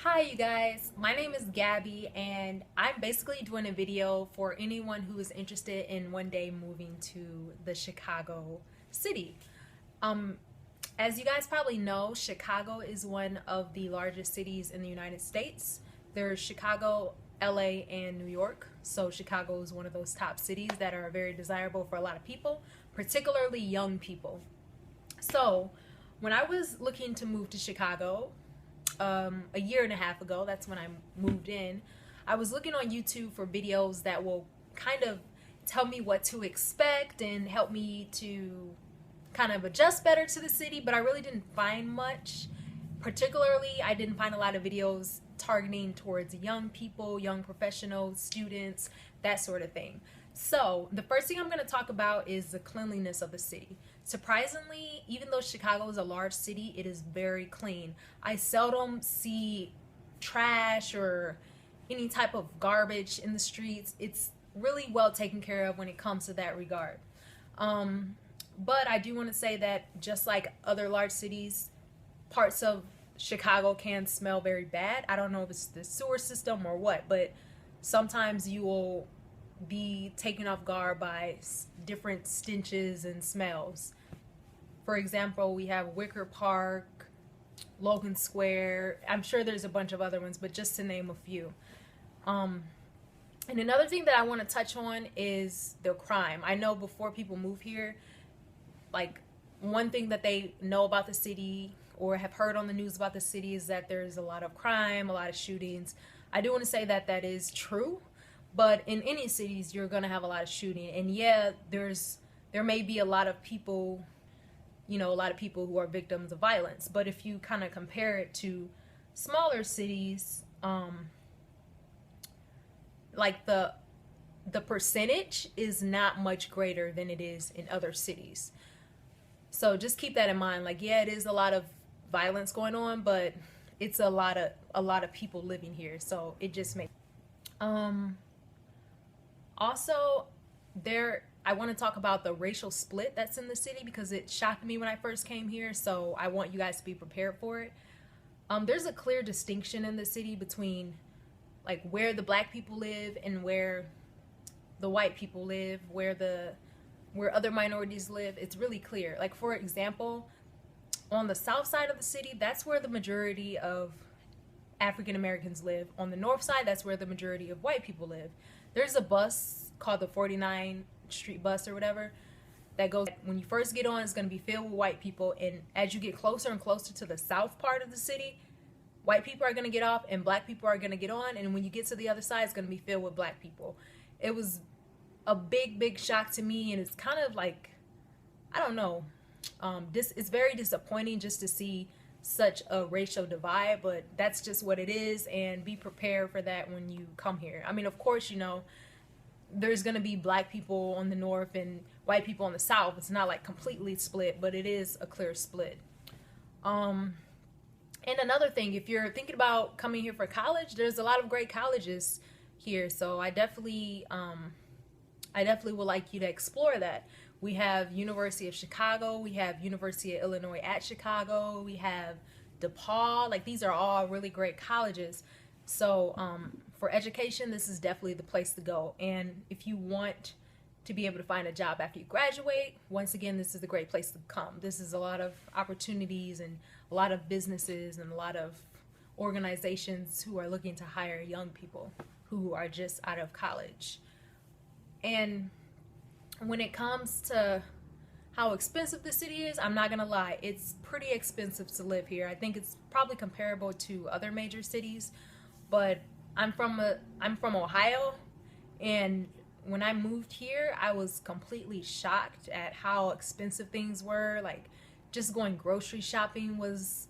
Hi you guys, my name is Gabby and I'm basically doing a video for anyone who is interested in one day moving to the Chicago city. Um, as you guys probably know, Chicago is one of the largest cities in the United States. There's Chicago, LA, and New York. So Chicago is one of those top cities that are very desirable for a lot of people, particularly young people. So when I was looking to move to Chicago, a year and a half ago, that's when I moved in, I was looking on YouTube for videos that will kind of tell me what to expect and help me to kind of adjust better to the city, but I really didn't find much. Particularly, I didn't find a lot of videos targeting towards young people, young professionals, students, that sort of thing. So, the first thing I'm going to talk about is the cleanliness of the city. Surprisingly, even though Chicago is a large city, it is very clean. I seldom see trash or any type of garbage in the streets. It's really well taken care of when it comes to that regard. But I do want to say that just like other large cities, parts of Chicago can smell very bad. I don't know if it's the sewer system or what, but sometimes you will be taken off guard by different stenches and smells. For example, we have Wicker Park, Logan Square. I'm sure there's a bunch of other ones, but just to name a few. And another thing that I want to touch on is the crime. I know before people move here, like one thing that they know about the city or have heard on the news about the city is that there's a lot of crime, a lot of shootings. I do want to say that that is true, but in any cities you're going to have a lot of shooting. And yeah, there may be a lot of people, a lot of people who are victims of violence, but if you kind of compare it to smaller cities, like the percentage is not much greater than it is in other cities. So just keep that in mind. Like, yeah, it is a lot of violence going on, but it's a lot of people living here. So it just makes also there I want to talk about the racial split that's in the city because it shocked me when I first came here. So I want you guys to be prepared for it. There's a clear distinction in the city between like where the black people live and where the white people live, where other minorities live. It's really clear. Like, for example, on the south side of the city, that's where the majority of African Americans live. On the north side, that's where the majority of white people live. There's a bus called the 49 Street bus or whatever that goes, when you first get on, it's going to be filled with white people, and as you get closer and closer to the south part of the city, white people are going to get off and black people are going to get on, and when you get to the other side, it's going to be filled with black people. It was a big shock to me, and it's kind of like, I don't know, this it's very disappointing just to see such a racial divide, but that's just what it is, and be prepared for that when you come here. I mean, of course, there's going to be black people on the north and white people on the south. It's not like completely split, but it is a clear split. And another thing, if you're thinking about coming here for college, there's a lot of great colleges here, so I definitely would like you to explore that. We have University of Chicago, we have University of Illinois at Chicago, we have DePaul. Like, these are all really great colleges. So for education, this is definitely the place to go. And if you want to be able to find a job after you graduate, once again, this is a great place to come. This is a lot of opportunities and a lot of businesses and a lot of organizations who are looking to hire young people who are just out of college. And when it comes to how expensive the city is, I'm not gonna lie, it's pretty expensive to live here. I think it's probably comparable to other major cities, but I'm from Ohio, and when I moved here, I was completely shocked at how expensive things were. Like, just going grocery shopping was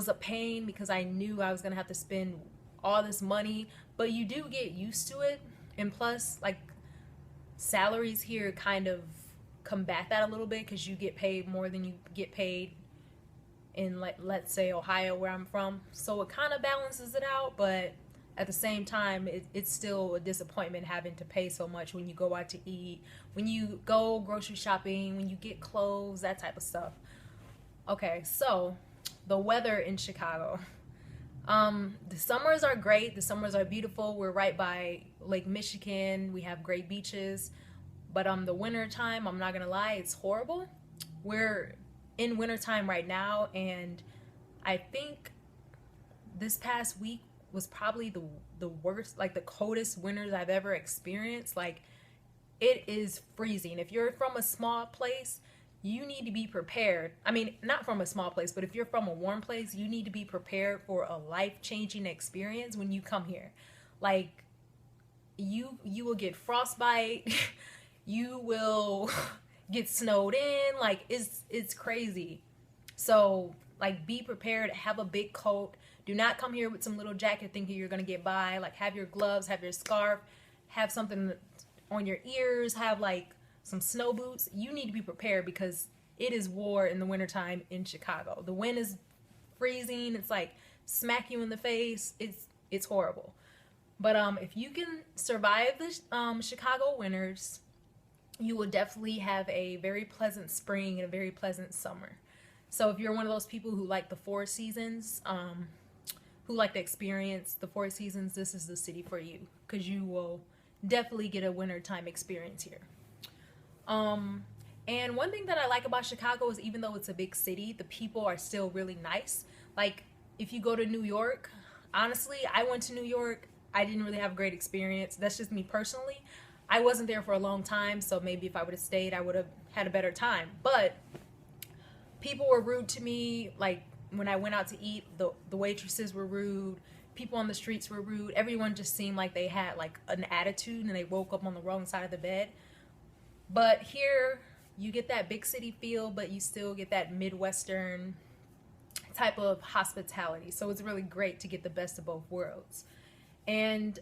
a pain because I knew I was gonna have to spend all this money, but you do get used to it. And plus, like, salaries here kind of combat that a little bit because you get paid more than you get paid in, like, let's say Ohio, where I'm from. So it kind of balances it out, but at the same time, it's still a disappointment having to pay so much when you go out to eat, when you go grocery shopping, when you get clothes, that type of stuff. Okay, so the weather in Chicago. The summers are great. The summers are beautiful. We're right by Lake Michigan. We have great beaches. But the winter time, I'm not gonna lie, it's horrible. We're in winter time right now, and I think this past week was probably the worst, like the coldest winters I've ever experienced. Like, it is freezing. If you're from a small place, you need to be prepared. I mean, not from a small place, but if you're from a warm place, you need to be prepared for a life-changing experience when you come here. Like, you will get frostbite, you will get snowed in. Like, it's crazy. So, like, be prepared, have a big coat. Do not come here with some little jacket thinking you're gonna get by. Like, have your gloves, have your scarf, have something on your ears, have like some snow boots. You need to be prepared because it is war in the wintertime in Chicago. The wind is freezing. It's like smack you in the face. It's horrible. But if you can survive the Chicago winters, you will definitely have a very pleasant spring and a very pleasant summer. So if you're one of those people who like the four seasons, who like to experience the four seasons, this is the city for you, because you will definitely get a wintertime experience here. And one thing that I like about Chicago is, even though it's a big city, the people are still really nice. Like, if you go to New York, honestly, I went to New York, I didn't really have a great experience. That's just me personally. I wasn't there for a long time, so maybe if I would have stayed, I would have had a better time. But people were rude to me. Like, when I went out to eat, the waitresses were rude. People on the streets were rude. Everyone just seemed like they had like an attitude and they woke up on the wrong side of the bed. But here, you get that big city feel, but you still get that Midwestern type of hospitality. So it's really great to get the best of both worlds. And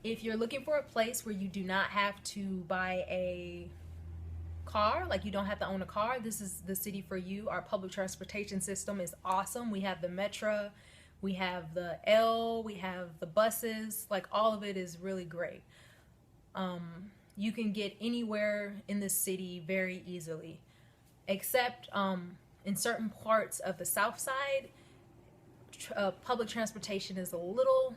if you're looking for a place where you do not have to buy a car, like you don't have to own a car, this is the city for you. Our public transportation system is awesome. We have the Metro, we have the L, we have the buses, like all of it is really great. You can get anywhere in this city very easily, except in certain parts of the South Side, public transportation is a little,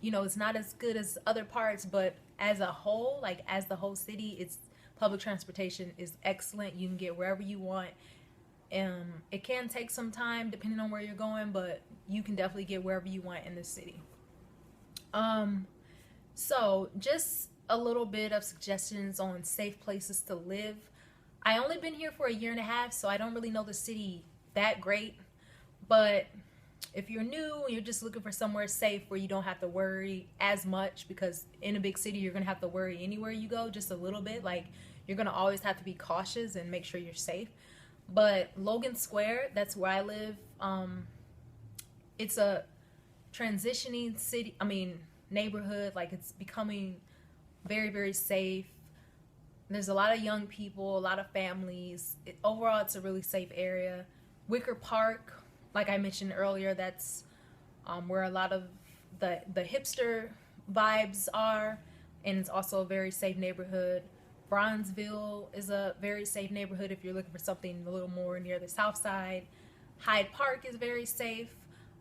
it's not as good as other parts, but as a whole, like as the whole city, it's public transportation is excellent. You can get wherever you want. It can take some time depending on where you're going, but you can definitely get wherever you want in this city. So just a little bit of suggestions on safe places to live. I only been here for a year and a half, so I don't really know the city that great. But if you're new, you're just looking for somewhere safe where you don't have to worry as much, because in a big city, you're going to have to worry anywhere you go, just a little bit. Like, you're going to always have to be cautious and make sure you're safe. But Logan Square, that's where I live. It's a transitioning neighborhood. Like, it's becoming very, very safe. There's a lot of young people, a lot of families. Overall, it's a really safe area. Wicker Park, like I mentioned earlier, that's where a lot of the hipster vibes are, and it's also a very safe neighborhood. Bronzeville is a very safe neighborhood if you're looking for something a little more near the South Side. Hyde Park is very safe.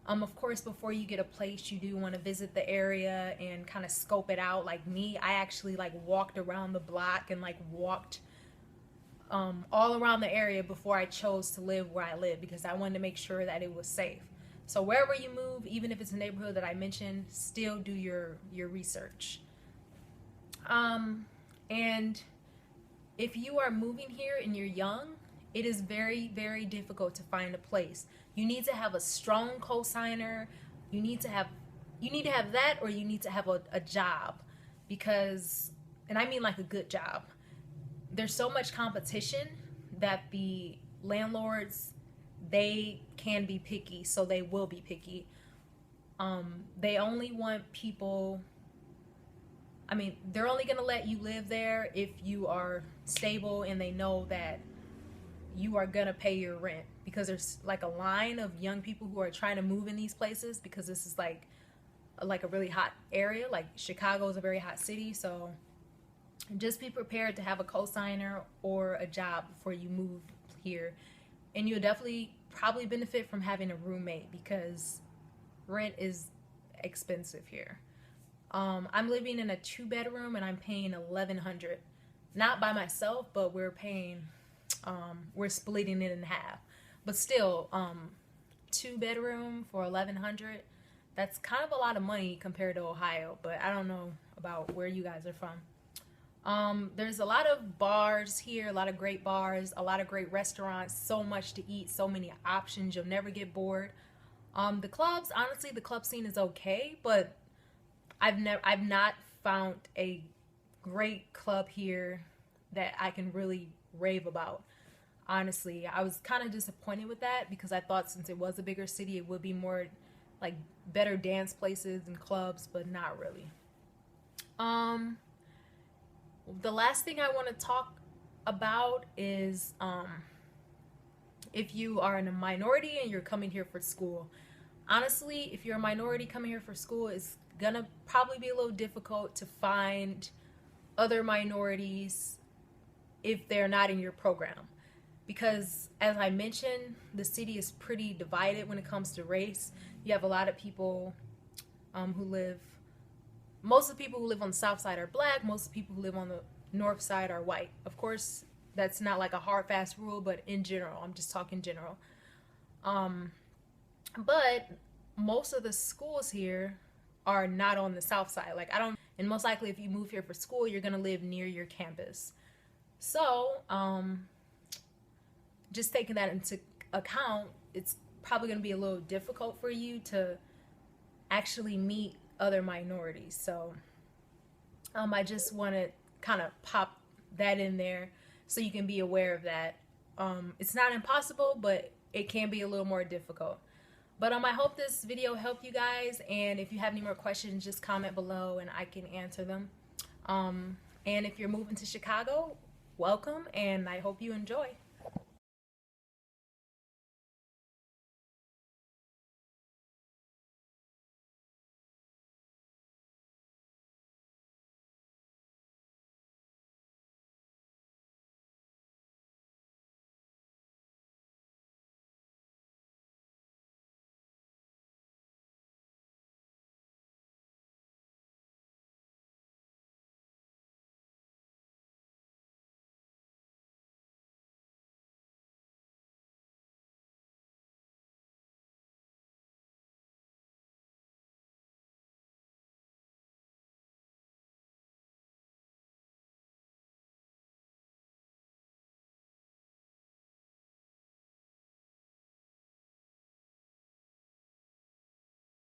Of course, before you get a place, you do want to visit the area and kind of scope it out. Like me, I actually like walked around the block and like walked all around the area before I chose to live where I live, because I wanted to make sure that it was safe. So wherever you move, even if it's a neighborhood that I mentioned, still do your research. And if you are moving here and you're young, it is very, very difficult to find a place. You need to have a strong cosigner. You need to have that, or you need to have a job, because, and I mean like a good job. There's so much competition that the landlords, they can be picky, so they will be picky. They only want people, they're only going to let you live there if you are stable and they know that you are going to pay your rent, because there's like a line of young people who are trying to move in these places, because this is like a really hot area. Like, Chicago is a very hot city, so just be prepared to have a cosigner or a job before you move here, and you'll definitely probably benefit from having a roommate because rent is expensive here. I'm living in a 2-bedroom and I'm paying $1,100. Not by myself, but we're splitting it in half. But still, 2-bedroom for $1,100. That's kind of a lot of money compared to Ohio, but I don't know about where you guys are from. There's a lot of bars here, a lot of great bars, a lot of great restaurants, so much to eat, so many options. You'll never get bored. The clubs, honestly, the club scene is okay, but I've not found a great club here that I can really rave about. Honestly, I was kind of disappointed with that because I thought since it was a bigger city, it would be more like better dance places and clubs, but not really. The last thing I want to talk about is if you are in a minority and you're coming here for school. Honestly, if you're a minority coming here for school, it's gonna probably be a little difficult to find other minorities if they're not in your program. Because as I mentioned, the city is pretty divided when it comes to race. You have a lot of people most of the people who live on the south side are black, most of the people who live on the north side are white. Of course, that's not like a hard fast rule, but in general, I'm just talking general. But most of the schools here are not on the south side. And most likely if you move here for school, you're gonna live near your campus. So, just taking that into account, it's probably gonna be a little difficult for you to actually meet other minorities. So, I just want to kind of pop that in there so you can be aware of that. It's not impossible, but it can be a little more difficult. But I hope this video helped you guys, and if you have any more questions, just comment below and I can answer them. And if you're moving to Chicago, welcome, and I hope you enjoy.